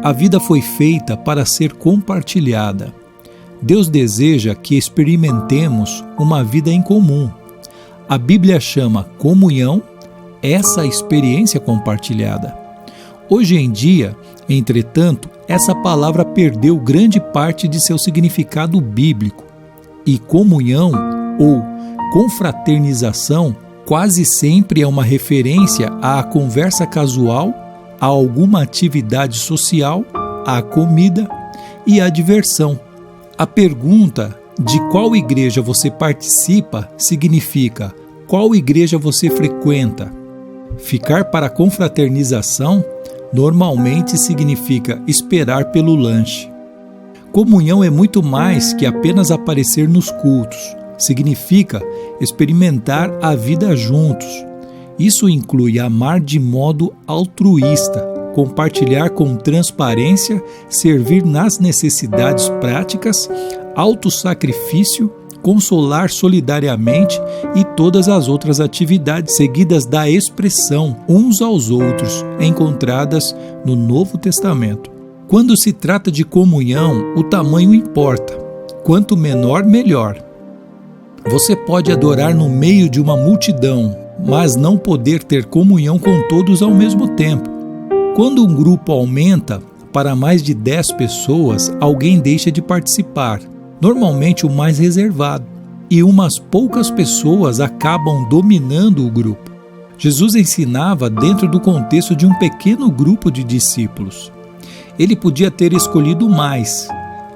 A vida foi feita para ser compartilhada. Deus deseja que experimentemos uma vida em comum. A Bíblia chama comunhão essa experiência compartilhada. Hoje em dia, entretanto, essa palavra perdeu grande parte de seu significado bíblico, e comunhão ou confraternização quase sempre é uma referência à conversa casual, a alguma atividade social, à comida e à diversão. A pergunta de qual igreja você participa significa qual igreja você frequenta. Ficar para a confraternização normalmente significa esperar pelo lanche. Comunhão é muito mais que apenas aparecer nos cultos. Significa experimentar a vida juntos. Isso inclui amar de modo altruísta, compartilhar com transparência, servir nas necessidades práticas, autossacrifício, consolar solidariamente e todas as outras atividades seguidas da expressão uns aos outros encontradas no Novo Testamento. Quando se trata de comunhão, o tamanho importa. Quanto menor, melhor. Você pode adorar no meio de uma multidão, mas não poder ter comunhão com todos ao mesmo tempo. Quando um grupo aumenta para mais de 10 pessoas, alguém deixa de participar, normalmente o mais reservado, e umas poucas pessoas acabam dominando o grupo. Jesus ensinava dentro do contexto de um pequeno grupo de discípulos. Ele podia ter escolhido mais,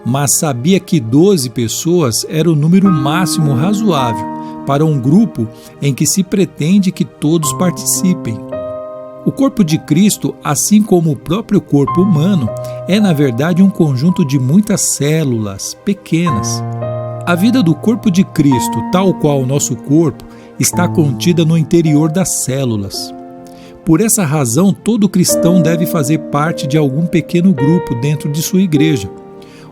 mas sabia que 12 pessoas era o número máximo razoável para um grupo em que se pretende que todos participem. O corpo de Cristo, assim como o próprio corpo humano, é na verdade um conjunto de muitas células pequenas. A vida do corpo de Cristo, tal qual o nosso corpo, está contida no interior das células. Por essa razão, todo cristão deve fazer parte de algum pequeno grupo dentro de sua igreja.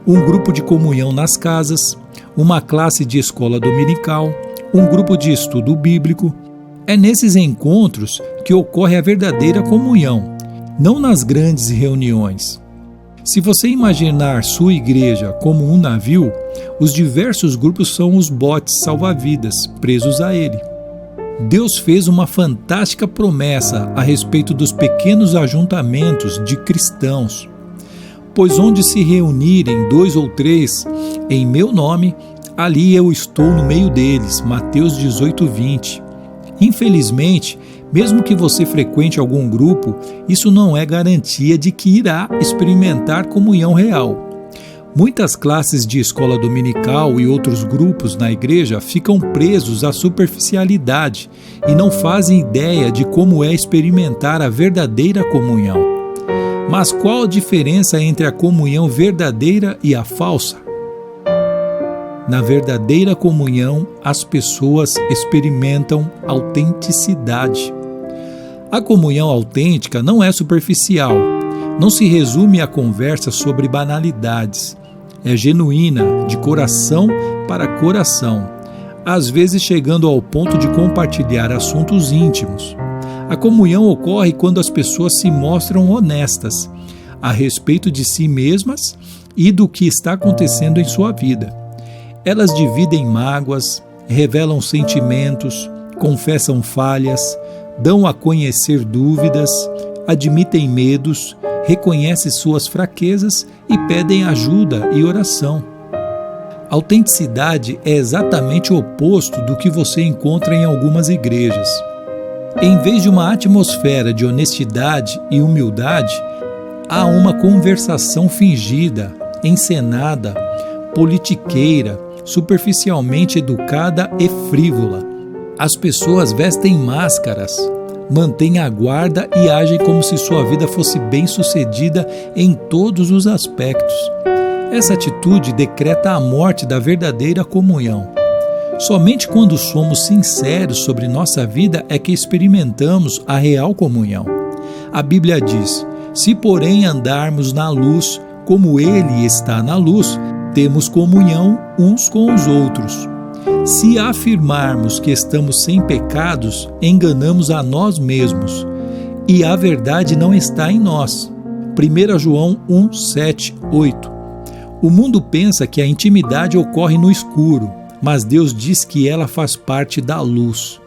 Um grupo de comunhão nas casas, uma classe de escola dominical, um grupo de estudo bíblico. É nesses encontros que ocorre a verdadeira comunhão, não nas grandes reuniões. Se você imaginar sua igreja como um navio, os diversos grupos são os botes salva-vidas presos a ele. Deus fez uma fantástica promessa a respeito dos pequenos ajuntamentos de cristãos. Pois onde se reunirem 2 ou 3 em meu nome, ali eu estou no meio deles. Mateus 18:20. Infelizmente, mesmo que você frequente algum grupo, isso não é garantia de que irá experimentar comunhão real. Muitas classes de escola dominical e outros grupos na igreja ficam presos à superficialidade e não fazem ideia de como é experimentar a verdadeira comunhão. Mas qual a diferença entre a comunhão verdadeira e a falsa? Na verdadeira comunhão, as pessoas experimentam autenticidade. A comunhão autêntica não é superficial, não se resume a conversa sobre banalidades. É genuína, de coração para coração, às vezes chegando ao ponto de compartilhar assuntos íntimos. A comunhão ocorre quando as pessoas se mostram honestas a respeito de si mesmas e do que está acontecendo em sua vida. Elas dividem mágoas, revelam sentimentos, confessam falhas, dão a conhecer dúvidas, admitem medos, reconhecem suas fraquezas e pedem ajuda e oração. Autenticidade é exatamente o oposto do que você encontra em algumas igrejas. Em vez de uma atmosfera de honestidade e humildade, há uma conversação fingida, encenada, politiqueira, superficialmente educada e frívola. As pessoas vestem máscaras, mantêm a guarda e agem como se sua vida fosse bem-sucedida em todos os aspectos. Essa atitude decreta a morte da verdadeira comunhão. Somente quando somos sinceros sobre nossa vida é que experimentamos a real comunhão. A Bíblia diz: se porém andarmos na luz, como Ele está na luz, temos comunhão uns com os outros. Se afirmarmos que estamos sem pecados, enganamos a nós mesmos, e a verdade não está em nós. 1 João 1, 7, 8. O mundo pensa que a intimidade ocorre no escuro, mas Deus diz que ela faz parte da luz.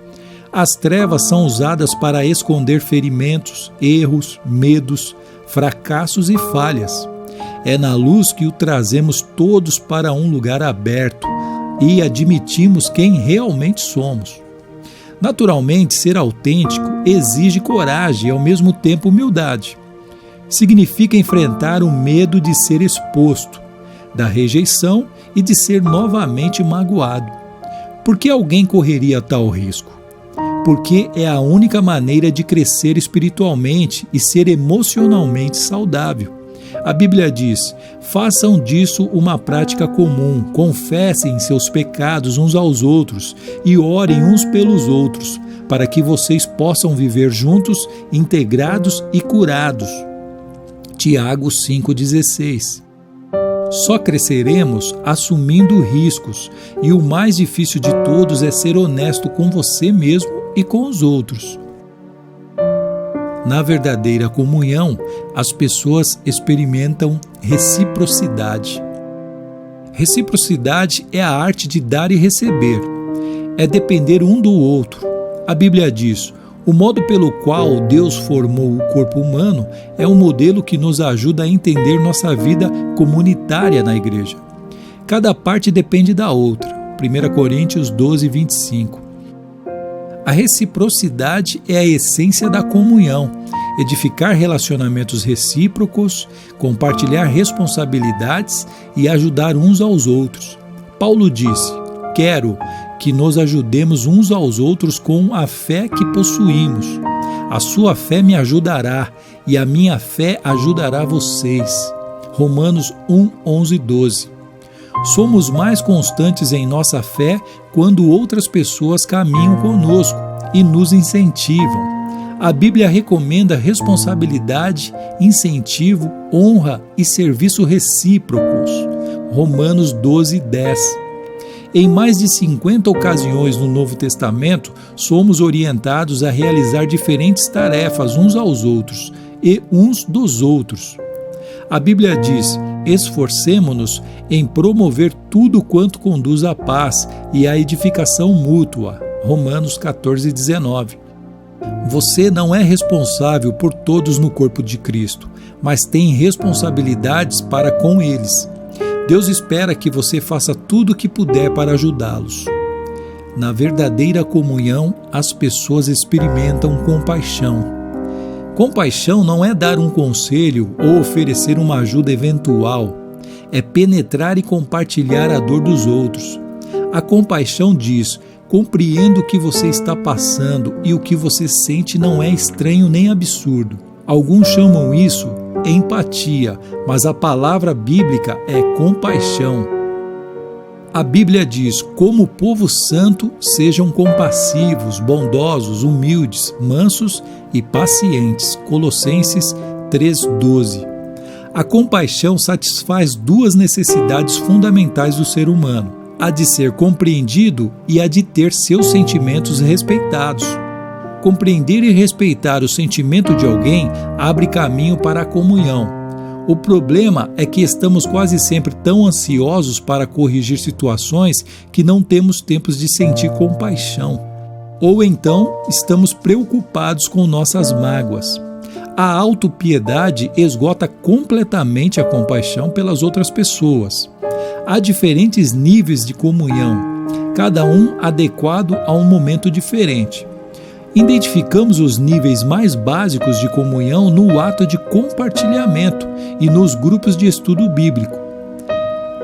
As trevas são usadas para esconder ferimentos, erros, medos, fracassos e falhas. É na luz que o trazemos todos para um lugar aberto e admitimos quem realmente somos. Naturalmente, ser autêntico exige coragem e, ao mesmo tempo, humildade. Significa enfrentar o medo de ser exposto, da rejeição e de ser novamente magoado. Por que alguém correria tal risco? Porque é a única maneira de crescer espiritualmente e ser emocionalmente saudável. A Bíblia diz: façam disso uma prática comum, confessem seus pecados uns aos outros e orem uns pelos outros, para que vocês possam viver juntos, integrados e curados. Tiago 5,16. Só cresceremos assumindo riscos, e o mais difícil de todos é ser honesto com você mesmo e com os outros. Na verdadeira comunhão, as pessoas experimentam reciprocidade. Reciprocidade é a arte de dar e receber. É depender um do outro. A Bíblia diz: o modo pelo qual Deus formou o corpo humano é um modelo que nos ajuda a entender nossa vida comunitária na igreja. Cada parte depende da outra. 1 Coríntios 12, 25. A reciprocidade é a essência da comunhão, edificar relacionamentos recíprocos, compartilhar responsabilidades e ajudar uns aos outros. Paulo disse: quero que nos ajudemos uns aos outros com a fé que possuímos. A sua fé me ajudará e a minha fé ajudará vocês. Romanos 1, 11 e 12. Somos mais constantes em nossa fé quando outras pessoas caminham conosco e nos incentivam. A Bíblia recomenda responsabilidade, incentivo, honra e serviço recíprocos. Romanos 12, 10. Em mais de 50 ocasiões no Novo Testamento, somos orientados a realizar diferentes tarefas uns aos outros e uns dos outros. A Bíblia diz: esforcemo-nos em promover tudo quanto conduz à paz e à edificação mútua. Romanos 14, 19. Você não é responsável por todos no corpo de Cristo, mas tem responsabilidades para com eles. Deus espera que você faça tudo o que puder para ajudá-los. Na verdadeira comunhão, as pessoas experimentam compaixão. Compaixão não é dar um conselho ou oferecer uma ajuda eventual, é penetrar e compartilhar a dor dos outros. A compaixão diz: compreendo o que você está passando e o que você sente não é estranho nem absurdo. Alguns chamam isso empatia, mas a palavra bíblica é compaixão. A Bíblia diz: como povo santo, sejam compassivos, bondosos, humildes, mansos e pacientes. Colossenses 3:12. A compaixão satisfaz duas necessidades fundamentais do ser humano: a de ser compreendido e a de ter seus sentimentos respeitados. Compreender e respeitar o sentimento de alguém abre caminho para a comunhão. O problema é que estamos quase sempre tão ansiosos para corrigir situações que não temos tempo de sentir compaixão. Ou então estamos preocupados com nossas mágoas. A autopiedade esgota completamente a compaixão pelas outras pessoas. Há diferentes níveis de comunhão, cada um adequado a um momento diferente. Identificamos os níveis mais básicos de comunhão no ato de compartilhamento e nos grupos de estudo bíblico.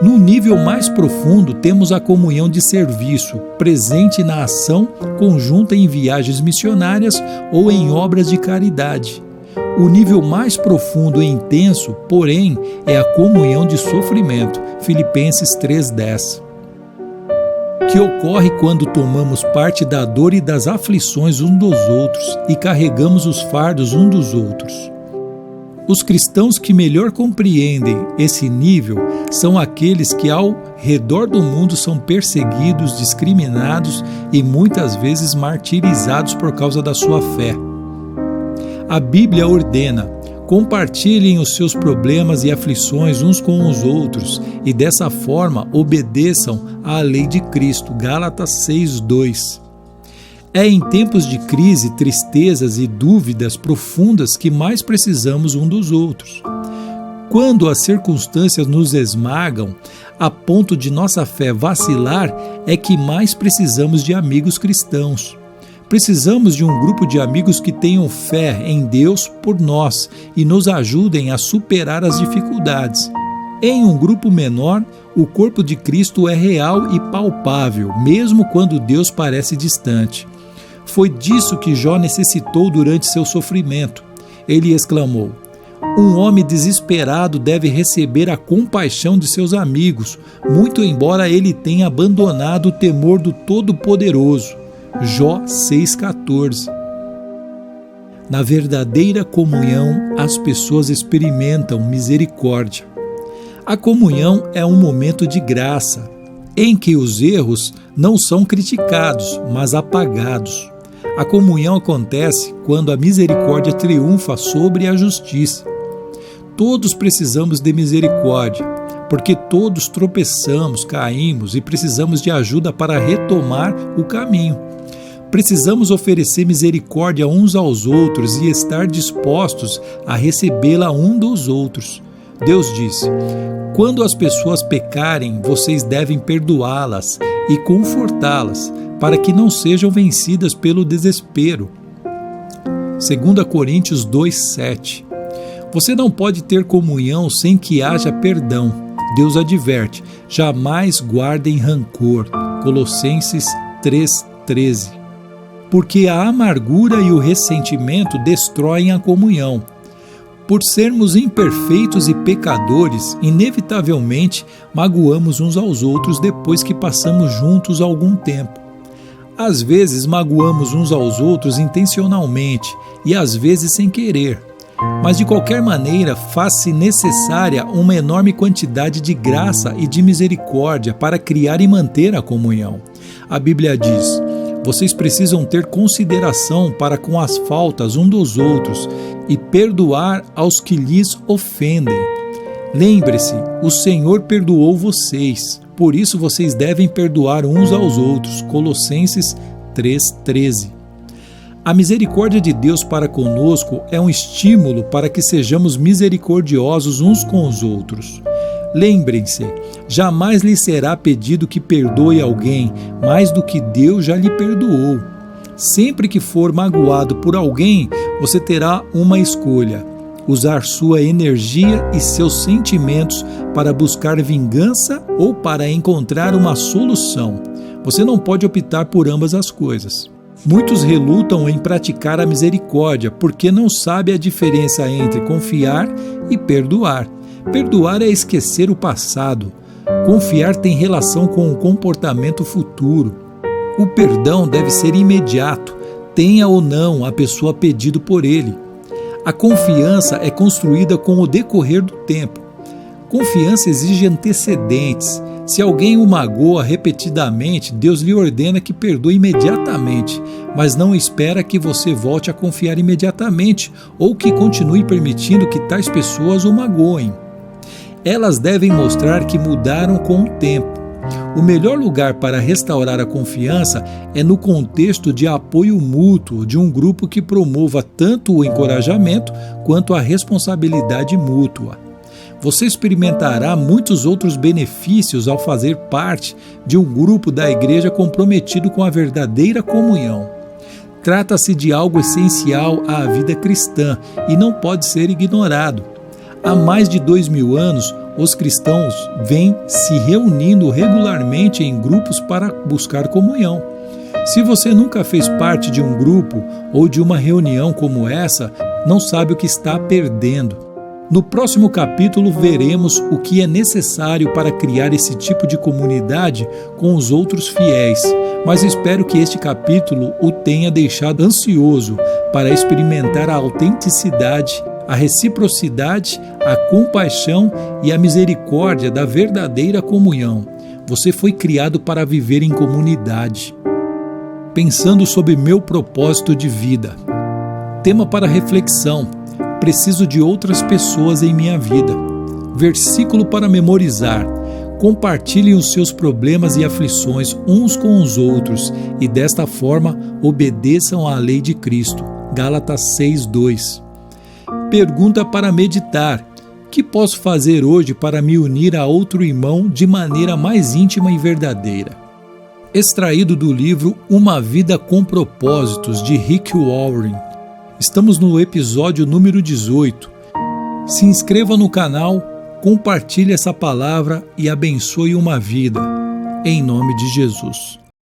No nível mais profundo, temos a comunhão de serviço, presente na ação conjunta em viagens missionárias ou em obras de caridade. O nível mais profundo e intenso, porém, é a comunhão de sofrimento, Filipenses 3:10. Que ocorre quando tomamos parte da dor e das aflições uns dos outros e carregamos os fardos uns dos outros. Os cristãos que melhor compreendem esse nível são aqueles que ao redor do mundo são perseguidos, discriminados e muitas vezes martirizados por causa da sua fé. A Bíblia ordena: Compartilhem os seus problemas e aflições uns com os outros e dessa forma obedeçam à lei de Cristo. Gálatas 6:2. É em tempos de crise, tristezas e dúvidas profundas que mais precisamos um dos outros. Quando as circunstâncias nos esmagam a ponto de nossa fé vacilar, é que mais precisamos de amigos cristãos. Precisamos de um grupo de amigos que tenham fé em Deus por nós e nos ajudem a superar as dificuldades. Em um grupo menor, o corpo de Cristo é real e palpável, mesmo quando Deus parece distante. Foi disso que Jó necessitou durante seu sofrimento. Ele exclamou: "Um homem desesperado deve receber a compaixão de seus amigos, muito embora ele tenha abandonado o temor do Todo-Poderoso." Jó 6,14. Na verdadeira comunhão, as pessoas experimentam misericórdia. A comunhão é um momento de graça, em que os erros não são criticados, mas apagados. A comunhão acontece quando a misericórdia triunfa sobre a justiça. Todos precisamos de misericórdia, porque todos tropeçamos, caímos e precisamos de ajuda para retomar o caminho. Precisamos oferecer misericórdia uns aos outros e estar dispostos a recebê-la um dos outros. Deus disse: "Quando as pessoas pecarem, vocês devem perdoá-las e confortá-las, para que não sejam vencidas pelo desespero." 2 Coríntios 2,7. Você não pode ter comunhão sem que haja perdão. Deus adverte: jamais guardem rancor. Colossenses 3,13. Porque a amargura e o ressentimento destroem a comunhão. Por sermos imperfeitos e pecadores, inevitavelmente magoamos uns aos outros depois que passamos juntos algum tempo. Às vezes magoamos uns aos outros intencionalmente e às vezes sem querer. Mas de qualquer maneira faz-se necessária uma enorme quantidade de graça e de misericórdia para criar e manter a comunhão. A Bíblia diz: "Vocês precisam ter consideração para com as faltas um dos outros e perdoar aos que lhes ofendem." Lembre-se, o Senhor perdoou vocês, por isso vocês devem perdoar uns aos outros. Colossenses 3,13. A misericórdia de Deus para conosco é um estímulo para que sejamos misericordiosos uns com os outros. Lembrem-se, jamais lhe será pedido que perdoe alguém mais do que Deus já lhe perdoou. Sempre que for magoado por alguém, você terá uma escolha: usar sua energia e seus sentimentos para buscar vingança ou para encontrar uma solução. Você não pode optar por ambas as coisas. Muitos relutam em praticar a misericórdia porque não sabem a diferença entre confiar e perdoar. Perdoar é esquecer o passado. Confiar tem relação com o comportamento futuro. O perdão deve ser imediato, tenha ou não a pessoa pedido por ele. A confiança é construída com o decorrer do tempo. Confiança exige antecedentes. Se alguém o magoa repetidamente, Deus lhe ordena que perdoe imediatamente, mas não espera que você volte a confiar imediatamente ou que continue permitindo que tais pessoas o magoem. Elas devem mostrar que mudaram com o tempo. O melhor lugar para restaurar a confiança é no contexto de apoio mútuo de um grupo que promova tanto o encorajamento quanto a responsabilidade mútua. Você experimentará muitos outros benefícios ao fazer parte de um grupo da igreja comprometido com a verdadeira comunhão. Trata-se de algo essencial à vida cristã e não pode ser ignorado. Há mais de 2000 anos, os cristãos vêm se reunindo regularmente em grupos para buscar comunhão. Se você nunca fez parte de um grupo ou de uma reunião como essa, não sabe o que está perdendo. No próximo capítulo veremos o que é necessário para criar esse tipo de comunidade com os outros fiéis, mas espero que este capítulo o tenha deixado ansioso para experimentar a autenticidade, a reciprocidade, a compaixão e a misericórdia da verdadeira comunhão. Você foi criado para viver em comunidade. Pensando sobre meu propósito de vida. Tema para reflexão: Preciso de outras pessoas em minha vida. Versículo para memorizar. Compartilhem os seus problemas e aflições uns com os outros e desta forma obedeçam à lei de Cristo. Gálatas 6:2. Pergunta para meditar. O que posso fazer hoje para me unir a outro irmão de maneira mais íntima e verdadeira? Extraído do livro Uma Vida com Propósitos, de Rick Warren. Estamos no episódio número 18. Se inscreva no canal, compartilhe essa palavra e abençoe uma vida. Em nome de Jesus.